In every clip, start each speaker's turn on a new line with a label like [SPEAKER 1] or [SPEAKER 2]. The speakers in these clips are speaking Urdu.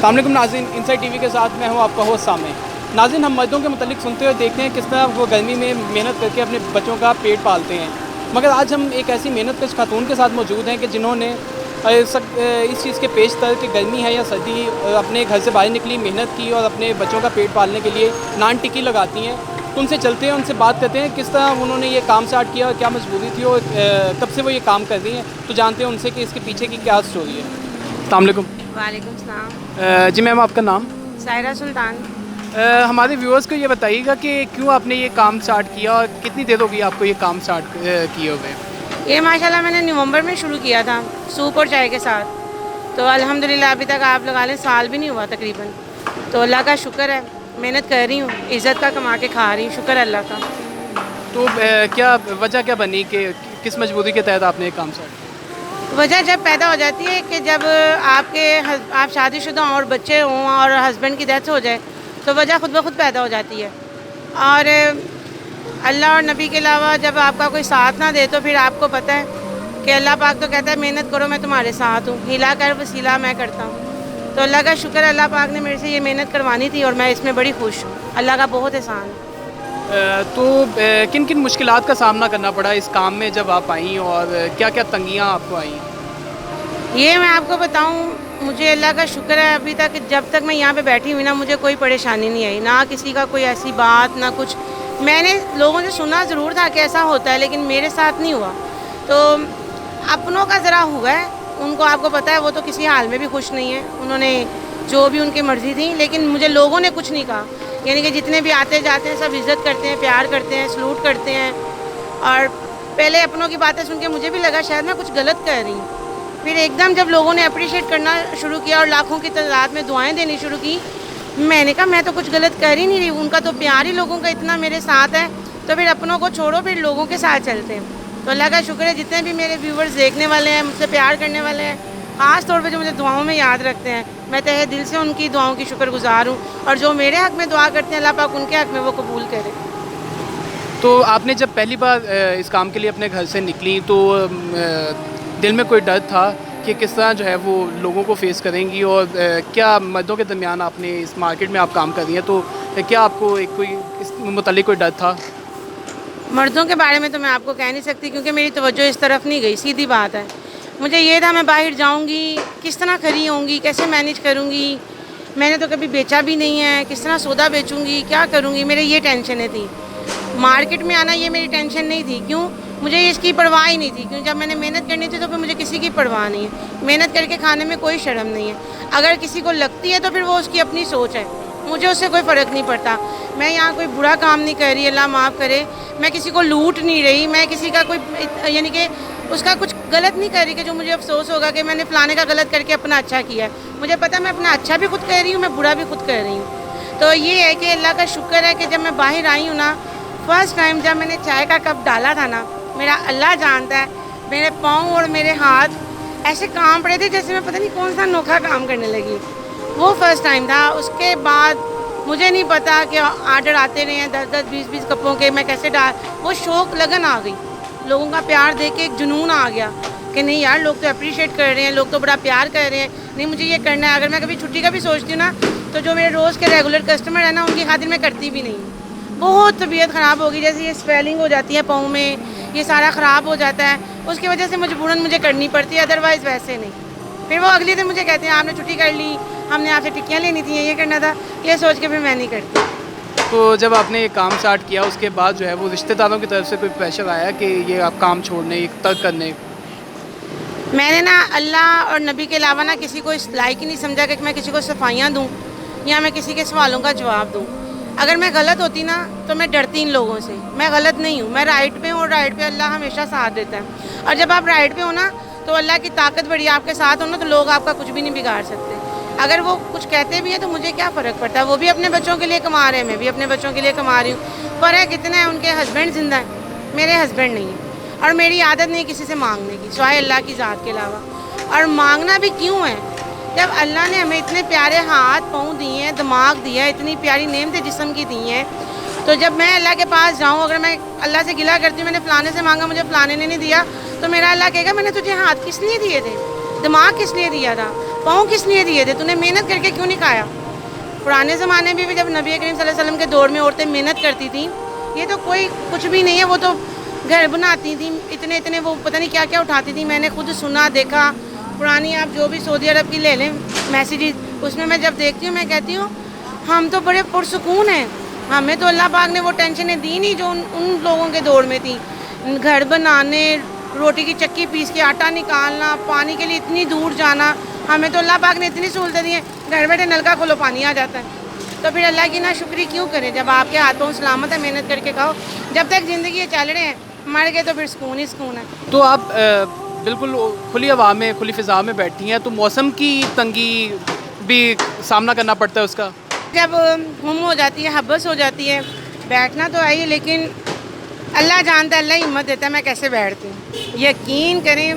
[SPEAKER 1] السلام علیکم ناظرین، انسائٹ ٹی وی کے ساتھ میں ہوں آپ کا ہوسٹ سامع۔ ناظرین، ہم مردوں کے متعلق سنتے ہوئے دیکھتے ہیں کس طرح وہ گرمی میں محنت کر کے اپنے بچوں کا پیٹ پالتے ہیں، مگر آج ہم ایک ایسی محنت کش خاتون کے ساتھ موجود ہیں کہ جنہوں نے اس چیز کے پیش تر کہ گرمی ہے یا سردی اپنے گھر سے باہر نکلی، محنت کی اور اپنے بچوں کا پیٹ پالنے کے لیے نان ٹکی لگاتی ہیں۔ تو ان سے چلتے ہیں، ان سے بات کرتے ہیں کس طرح انہوں نے یہ کام اسٹارٹ کیا اور کیا مجبوری تھی اور کب سے وہ یہ کام کر رہی ہیں، تو جانتے ہیں ان سے کہ اس کے پیچھے کی کیا اسٹوری ہے۔ السلام علیکم۔
[SPEAKER 2] وعلیکم السلام۔
[SPEAKER 1] جی میم، آپ کا نام؟
[SPEAKER 2] سائرہ سلطان۔
[SPEAKER 1] ہمارے ویورز کو یہ بتائیے گا کہ کیوں آپ نے یہ کام سٹارٹ کیا اور کتنی دیر ہو گئی آپ کو یہ کام سٹارٹ کیے ہوئے؟
[SPEAKER 2] یہ ماشاءاللہ میں نے نومبر میں شروع کیا تھا سوپ اور چائے کے ساتھ، تو الحمدللہ ابھی تک آپ لگا لیں سال بھی نہیں ہوا تقریباً، تو اللہ کا شکر ہے، محنت کر رہی ہوں، عزت کا کما کے کھا رہی ہوں، شکر اللہ کا۔
[SPEAKER 1] تو کیا وجہ کیا بنی کہ کس مجبوری کے تحت آپ نے یہ کام سٹارٹ کیا؟
[SPEAKER 2] وجہ جب پیدا ہو جاتی ہے کہ جب آپ شادی شدہ ہوں اور بچے ہوں اور ہسبینڈ کی ڈیتھ ہو جائے تو وجہ خود بخود پیدا ہو جاتی ہے، اور اللہ اور نبی کے علاوہ جب آپ کا کوئی ساتھ نہ دے تو پھر آپ کو پتہ ہے کہ اللہ پاک تو کہتا ہے محنت کرو میں تمہارے ساتھ ہوں، ہلا کر وسیلہ میں کرتا ہوں۔ تو اللہ کا شکر ہے، اللہ پاک نے میرے سے یہ محنت کروانی تھی اور میں اس میں بڑی خوش ہوں، اللہ کا بہت احسان ہے۔
[SPEAKER 1] تو کن کن مشکلات کا سامنا کرنا پڑا اس کام میں جب آپ آئیں، اور کیا کیا تنگیاں آپ کو آئیں؟
[SPEAKER 2] یہ میں آپ کو بتاؤں، مجھے اللہ کا شکر ہے ابھی تک جب تک میں یہاں پہ بیٹھی ہوئی نا مجھے کوئی پریشانی نہیں آئی، نہ کسی کا کوئی ایسی بات نہ کچھ۔ میں نے لوگوں سے سنا ضرور تھا کہ ایسا ہوتا ہے، لیکن میرے ساتھ نہیں ہوا۔ تو اپنوں کا ذرا ہوا ہے، ان کو آپ کو پتہ ہے وہ تو کسی حال میں بھی خوش نہیں ہے، انہوں نے جو بھی ان کی مرضی تھی، لیکن مجھے لوگوں نے کچھ نہیں کہا، یعنی کہ جتنے بھی آتے جاتے ہیں سب عزت کرتے ہیں، پیار کرتے ہیں، سلوٹ کرتے ہیں۔ اور پہلے اپنوں کی باتیں سن کے مجھے بھی لگا شاید میں کچھ غلط کر رہی ہوں، پھر ایک دم جب لوگوں نے اپریشیٹ کرنا شروع کیا اور لاکھوں کی تعداد میں دعائیں دینی شروع کی، میں نے کہا میں تو کچھ غلط کر ہی نہیں رہی، ان کا تو پیار ہی لوگوں کا اتنا میرے ساتھ ہے، تو پھر اپنوں کو چھوڑو، پھر لوگوں کے ساتھ چلتے ہیں۔ تو اللہ کا شکر ہے جتنے بھی میرے ویورز دیکھنے والے ہیں، مجھ سے پیار کرنے والے ہیں، خاص طور پہ جو مجھے دعاؤں میں یاد رکھتے ہیں، میں تہہ دل سے ان کی دعاؤں کی شکر گزار ہوں، اور جو میرے حق میں دعا کرتے ہیں اللہ پاک ان کے حق میں وہ قبول کرے۔
[SPEAKER 1] تو آپ نے جب پہلی بار اس کام کے لیے اپنے گھر سے نکلی تو دل میں کوئی ڈر تھا کہ کس طرح جو ہے وہ لوگوں کو فیس کریں گی، اور کیا مردوں کے درمیان آپ نے اس مارکیٹ میں آپ کام کر رہی ہیں تو کیا آپ کو کوئی اس متعلق کوئی ڈر تھا؟
[SPEAKER 2] مردوں کے بارے میں تو میں آپ کو کہہ نہیں سکتی کیونکہ میری توجہ اس طرف نہیں گئی، سیدھی بات ہے۔ مجھے یہ تھا میں باہر جاؤں گی، کس طرح کھڑی ہوں گی، کیسے مینیج کروں گی، میں نے تو کبھی بیچا بھی نہیں ہے، کس طرح سودا بیچوں گی، کیا کروں گی، میرے یہ ٹینشنیں تھیں۔ مارکیٹ میں آنا یہ میری ٹینشن نہیں تھی، کیوں؟ مجھے اس کی پرواہ ہی نہیں تھی، کیوں جب میں نے محنت کرنی تھی تو پھر مجھے کسی کی پرواہ نہیں ہے، محنت کر کے کھانے میں کوئی شرم نہیں ہے، اگر کسی کو لگتی ہے تو پھر وہ اس کی اپنی سوچ ہے، مجھے اس سے کوئی فرق نہیں پڑتا۔ میں یہاں کوئی برا کام نہیں کر رہی، اللہ معاف کرے، میں کسی کو لوٹ نہیں رہی، میں کسی کا کوئی یعنی کہ اس کا کچھ غلط نہیں کر رہی کہ جو مجھے افسوس ہوگا کہ میں نے فلانے کا غلط کر کے اپنا اچھا کیا ہے۔ مجھے پتہ میں اپنا اچھا بھی خود کر رہی ہوں، میں برا بھی خود کر رہی ہوں۔ تو یہ ہے کہ اللہ کا شکر ہے کہ جب میں باہر آئی ہوں نا، فرسٹ ٹائم جب میں نے چائے کا کپ ڈالا تھا نا، میرا اللہ جانتا ہے میرے پاؤں اور میرے ہاتھ ایسے کام پڑے تھے جیسے میں پتہ نہیں کون سا انوکھا کام کرنے لگی، وہ فرسٹ ٹائم تھا۔ اس کے بعد مجھے نہیں پتا کہ آرڈر آتے رہے ہیں 10-10 20-20 کپوں کے، میں کیسے وہ شوق لگن آ گئی، لوگوں کا پیار دیکھ کے ایک جنون آ گیا کہ نہیں یار لوگ تو اپریشیٹ کر رہے ہیں، لوگ تو بڑا پیار کر رہے ہیں، نہیں مجھے یہ کرنا ہے۔ اگر میں کبھی چھٹی کا بھی سوچتی ہوں نا تو جو میرے روز کے ریگولر کسٹمر ہیں نا ان کی خاطر میں کرتی بھی نہیں ہوں۔ بہت طبیعت خراب ہوگی، جیسے یہ سویلنگ ہو جاتی ہے پاؤں میں، یہ سارا خراب ہو جاتا ہے، اس کی وجہ سے مجبوراً مجھے کرنی پڑتی ہے، ادروائز ویسے نہیں۔ پھر وہ اگلی دن مجھے کہتے ہیں آپ نے چھٹی کر لی، ہم نے آپ سے ٹکیاں لینی تھیں، یہ کرنا تھا، یہ سوچ کے پھر میں نہیں کرتی۔
[SPEAKER 1] تو جب آپ نے یہ کام سٹارٹ کیا اس کے بعد جو ہے وہ رشتہ داروں کی طرف سے کوئی پریشر آیا کہ یہ آپ کام چھوڑنے ترک کرنے؟
[SPEAKER 2] میں نے نا اللہ اور نبی کے علاوہ نا کسی کو اس لائق ہی نہیں سمجھا کہ میں کسی کو صفائیاں دوں یا میں کسی کے سوالوں کا جواب دوں۔ اگر میں غلط ہوتی نا تو میں ڈرتی ان لوگوں سے، میں غلط نہیں ہوں، میں رائٹ پہ ہوں، اور رائٹ پہ اللہ ہمیشہ ساتھ دیتا ہے، اور جب آپ رائٹ پہ ہو نا تو اللہ کی طاقت بڑی آپ کے ساتھ ہو نا تو لوگ آپ کا کچھ بھی نہیں بگاڑ سکتے۔ اگر وہ کچھ کہتے بھی ہیں تو مجھے کیا فرق پڑتا ہے، وہ بھی اپنے بچوں کے لیے کما رہے ہیں، میں بھی اپنے بچوں کے لیے کما رہی ہوں، فرق کتنا ہے ان کے ہسبینڈ زندہ ہیں، میرے ہسبینڈ نہیں ہیں، اور میری عادت نہیں کسی سے مانگنے کی سوائے اللہ کی ذات کے علاوہ۔ اور مانگنا بھی کیوں ہے جب اللہ نے ہمیں اتنے پیارے ہاتھ پاؤں دیے ہیں، دماغ دیا ہے، اتنی پیاری نعمتیں جسم کی دی ہیں، تو جب میں اللہ کے پاس جاؤں، اگر میں اللہ سے گلہ کرتی ہوں میں نے فلانے سے مانگا مجھے فلانے نے نہیں دیا، تو میرا اللہ کہے گا میں نے تجھے ہاتھ کس لیے دیے تھے، دماغ کس لیے دیا تھا، پاؤں کس لیے دیے تھے؟ تو نے محنت کر کے کیوں نہیں کھایا؟ پرانے زمانے میں بھی جب نبی کریم صلی اللہ علیہ وسلم کے دور میں عورتیں محنت کرتی تھیں، یہ تو کوئی کچھ بھی نہیں ہے، وہ تو گھر بناتی تھیں، اتنے وہ پتہ نہیں کیا کیا اٹھاتی تھیں. میں نے خود سنا دیکھا. پرانی آپ جو بھی سعودی عرب کی لے لیں میسیجز، اس میں جب دیکھتی ہوں میں کہتی ہوں ہم تو بڑے پرسکون ہیں. ہمیں تو اللہ پاک نے وہ ٹینشنیں دی نہیں جو ان لوگوں کے دور میں تھیں. گھر بنانے، روٹی کی چکی پیس کے آٹا نکالنا، پانی کے لیے اتنی دور جانا. ہمیں تو اللہ پاک نے اتنی سہولتیں دی ہیں، گھر بیٹھے نل کا کھولو پانی آ جاتا ہے. تو پھر اللہ کی ناشکری کیوں کریں جب آپ کے ہاتھوں سلامت ہے؟ محنت کر کے کھاؤ. جب تک زندگی یہ چل رہے ہیں، مر گئے تو پھر سکون ہی سکون ہے.
[SPEAKER 1] تو آپ بالکل کھلی ہوا میں، کھلی فضا میں بیٹھی ہیں، تو موسم کی تنگی بھی سامنا کرنا پڑتا ہے اس کا؟
[SPEAKER 2] جب ہم ہو جاتی ہے، حبس ہو جاتی ہے، بیٹھنا تو آئیے، لیکن اللہ جانتا ہے، اللہ ہمت دیتا ہے میں کیسے بیٹھتی ہوں. یقین کریں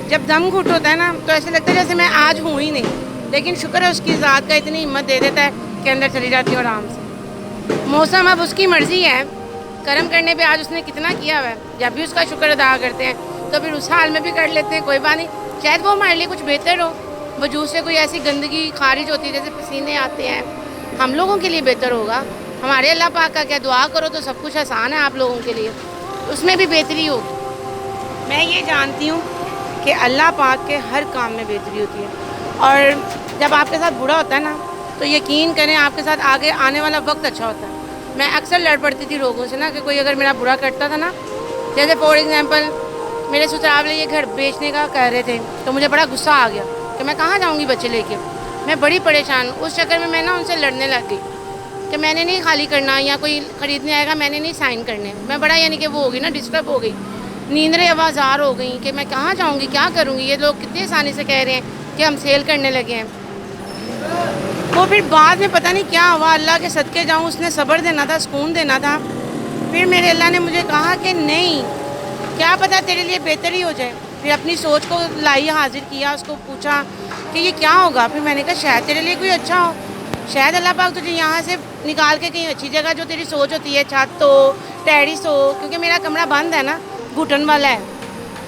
[SPEAKER 2] جب دم گھٹ ہوتا ہے نا تو ایسے لگتا ہے جیسے میں آج ہوں ہی نہیں، لیکن شکر ہے اس کی ذات کا، اتنی ہمت دے دیتا ہے کہ اندر چلی جاتی ہوں آرام سے. موسم اب اس کی مرضی ہے، کرم کرنے پہ آج اس نے کتنا کیا ہوا ہے، جب بھی اس کا شکر ادا کرتے ہیں تو پھر اس حال میں بھی کر لیتے ہیں، کوئی بات نہیں. شاید وہ ہمارے لیے کچھ بہتر ہو، وجود سے کوئی ایسی گندگی خارج ہوتی ہے جیسے پسینے آتے ہیں، ہم لوگوں کے لیے بہتر ہوگا. ہمارے اللہ پاک کا کیا، دعا کرو تو سب کچھ آسان ہے آپ لوگوں کے لیے، اس میں بھی بہتری ہوگی. میں یہ جانتی ہوں کہ اللہ پاک کے ہر کام میں بہتری ہوتی ہے، اور جب آپ کے ساتھ برا ہوتا ہے نا تو یقین کریں آپ کے ساتھ آگے آنے والا وقت اچھا ہوتا ہے. میں اکثر لڑ پڑتی تھی لوگوں سے نا کہ کوئی اگر میرا برا کرتا تھا نا، جیسے فار ایگزامپل میرے سسرال والے یہ گھر بیچنے کا کہہ رہے تھے تو مجھے بڑا غصہ آ گیا کہ میں کہاں جاؤں گی بچے لے کے. میں بڑی پریشان ہوں. اس چکر میں نا ان سے لڑنے لگ گئی کہ میں نے نہیں خالی کرنا، یا کوئی خریدنے آئے گا میں نے نہیں سائن کرنے. میں بڑا یعنی کہ وہ ہو گئی نا، ڈسٹرب ہو گئی، نیندریں آوازار ہو گئیں کہ میں کہاں جاؤں گی، کیا کروں گی. یہ لوگ کتنی آسانی سے کہہ رہے ہیں کہ ہم سیل کرنے لگے ہیں. وہ پھر بعد میں پتہ نہیں کیا ہوا، اللہ کے صدقے جاؤں، اس نے صبر دینا تھا، سکون دینا تھا. پھر میرے اللہ نے مجھے کہا کہ نہیں، کیا پتہ تیرے لیے بہتر ہی ہو جائے. پھر اپنی سوچ کو لائی، حاضر کیا، اس کو پوچھا کہ یہ کیا ہوگا. پھر میں نے کہا شاید تیرے لیے کوئی اچھا ہو، شاید اللہ پاک تجھے یہاں سے نکال کے کہیں اچھی جگہ، جو تیری سوچ ہوتی ہے، چھت ہو، ٹیرس ہو، کیونکہ میرا کمرہ بند ہے نا، گھٹن والا ہے،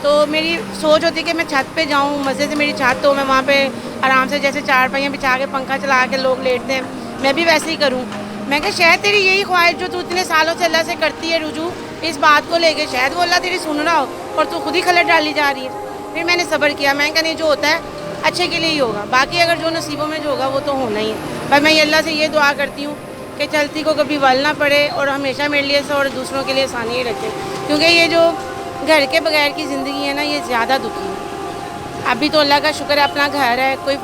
[SPEAKER 2] تو میری سوچ ہوتی ہے کہ میں چھت پہ جاؤں، مزے سے میری چھت ہو، میں وہاں پہ آرام سے جیسے چار پہیاں بچھا کے پنکھا چلا کے لوگ لیٹتے ہیں میں بھی ویسے ہی کروں. میں کہا شاید تیری یہی خواہش جو تو اتنے سالوں سے اللہ سے کرتی ہے رجوع اس بات کو لے کے، شاید وہ اللہ تیری سن رہا ہو اور تو خود ہی خلل ڈالی جا رہی ہے. پھر میں نے صبر کیا. میں کہا نہیں، جو ہوتا ہے اچھے کے لیے ہی ہوگا، باقی اگر جو نصیبوں میں جو ہوگا وہ تو ہونا ہی ہے. پر میں اللہ سے یہ دعا کرتی ہوں کہ چلتی کو کبھی ول نہ پڑے، اور ہمیشہ میرے لیے اور دوسروں کے لیے آسانی ہی رکھے، کیونکہ یہ جو گھر کے بغیر کی زندگی ہے نا یہ زیادہ دکھی ہے. ابھی تو اللہ کا شکر ہے اپنا گھر ہے، کوئی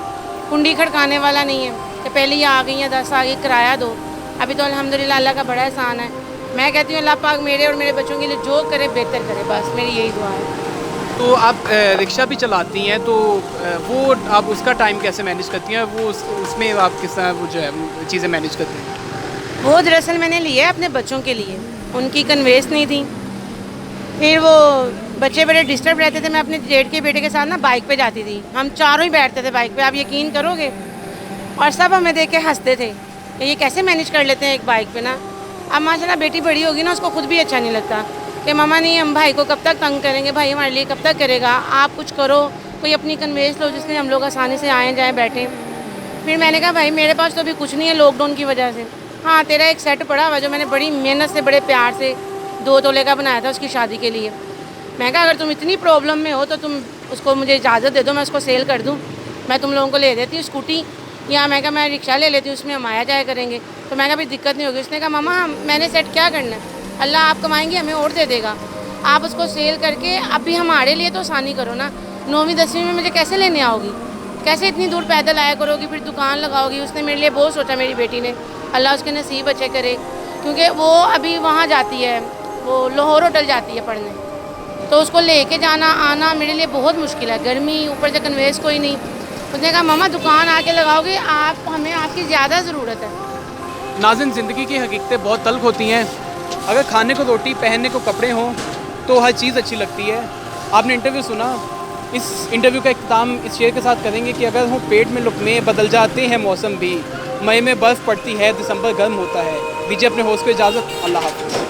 [SPEAKER 2] کنڈی کھڑکانے والا نہیں ہے کہ پہلے ہی آ گئی ہیں 10 آ گئی کرایہ دو. ابھی تو الحمدللہ اللہ کا بڑا احسان ہے. میں کہتی ہوں اللہ پاک میرے اور میرے بچوں کے لیے جو کرے بہتر کرے، بس میری یہی دعا ہے.
[SPEAKER 1] تو آپ رکشہ بھی چلاتی ہیں، تو وہ آپ اس کا ٹائم کیسے مینیج کرتی ہیں؟ وہ اس میں آپ کس طرح وہ جو ہے چیزیں مینیج کرتی ہیں؟
[SPEAKER 2] وہ دراصل میں نے لیا ہے اپنے بچوں کے لیے، ان کی کنویس نہیں تھی. پھر وہ بچے بڑے ڈسٹرب رہتے تھے. میں اپنے جیٹ کے بیٹے کے ساتھ نا بائک پہ جاتی تھی، ہم چاروں ہی بیٹھتے تھے بائک پہ، آپ یقین کرو گے، اور سب ہمیں دیکھ کے ہنستے تھے کہ یہ کیسے مینیج کر لیتے ہیں ایک بائک پہ نا. اب ماشاءاللہ بیٹی بڑی ہوگی نا، اس کو خود بھی اچھا نہیں لگتا کہ ماما نہیں، ہم بھائی کو کب تک تنگ کریں گے، بھائی ہمارے لیے کب تک کرے گا، آپ کچھ کرو، کوئی اپنی کنویس لو جس میں ہم لوگ آسانی سے آئیں جائیں بیٹھیں. پھر میں نے کہا بھائی میرے پاس تو ابھی کچھ نہیں ہے لاک ڈاؤن کی وجہ سے. ہاں تیرا ایک سیٹ پڑا ہوا جو میں نے بڑی محنت سے بڑے پیار سے 2 تولے کا بنایا تھا اس کی شادی کے لیے. میں کہا اگر تم اتنی پرابلم میں ہو تو تم اس کو مجھے اجازت دے دو، میں اس کو سیل کر دوں، میں تم لوگوں کو لے دیتی ہوں اسکوٹی، یا میں کہا میں رکشہ لے لیتی ہوں، اس میں ہم آیا جایا کریں گے. تو میں کہا بھی دقت نہیں ہوگی. اس نے کہا ماما میں نے سیٹ کیا کرنا ہے، اللہ آپ کمائیں گے ہمیں اور دے دے گا، آپ اس کو سیل کر کے اب بھی ہمارے لیے تو آسانی کرو نا. 9ویں 10ویں میں مجھے کیسے لینے آؤ گی، کیسے اتنی دور پیدل آیا کرو گی، پھر دکان لگاؤ گی. اس نے میرے لیے بہت سوچا میری بیٹی نے، اللہ اس کے نصیب اچھے کرے، کیونکہ وہ ابھی وہاں جاتی ہے، وہ لاہور ہوٹل جاتی ہے پڑھنے، تو اس کو لے کے جانا آنا میرے لیے بہت مشکل ہے. گرمی اوپر سے کنویس کوئی نہیں. اس نے کہا ماما دکان آ کے لگاؤ گے، ہمیں آپ کی زیادہ ضرورت ہے.
[SPEAKER 1] ناظرین، زندگی کی حقیقتیں بہت تلخ ہوتی ہیں. اگر کھانے کو روٹی، پہننے کو کپڑے ہوں تو ہر چیز اچھی لگتی ہے. آپ نے انٹرویو سنا، اس انٹرویو کا اختتام اس شعر کے ساتھ کریں گے کہ اگر ہوں پیٹ میں لقمے بدل جاتے ہیں موسم بھی، مئی میں برف پڑتی ہے، دسمبر گرم ہوتا ہے. دیجیے اپنے ہوسٹ کو اجازت. اللہ حافظ.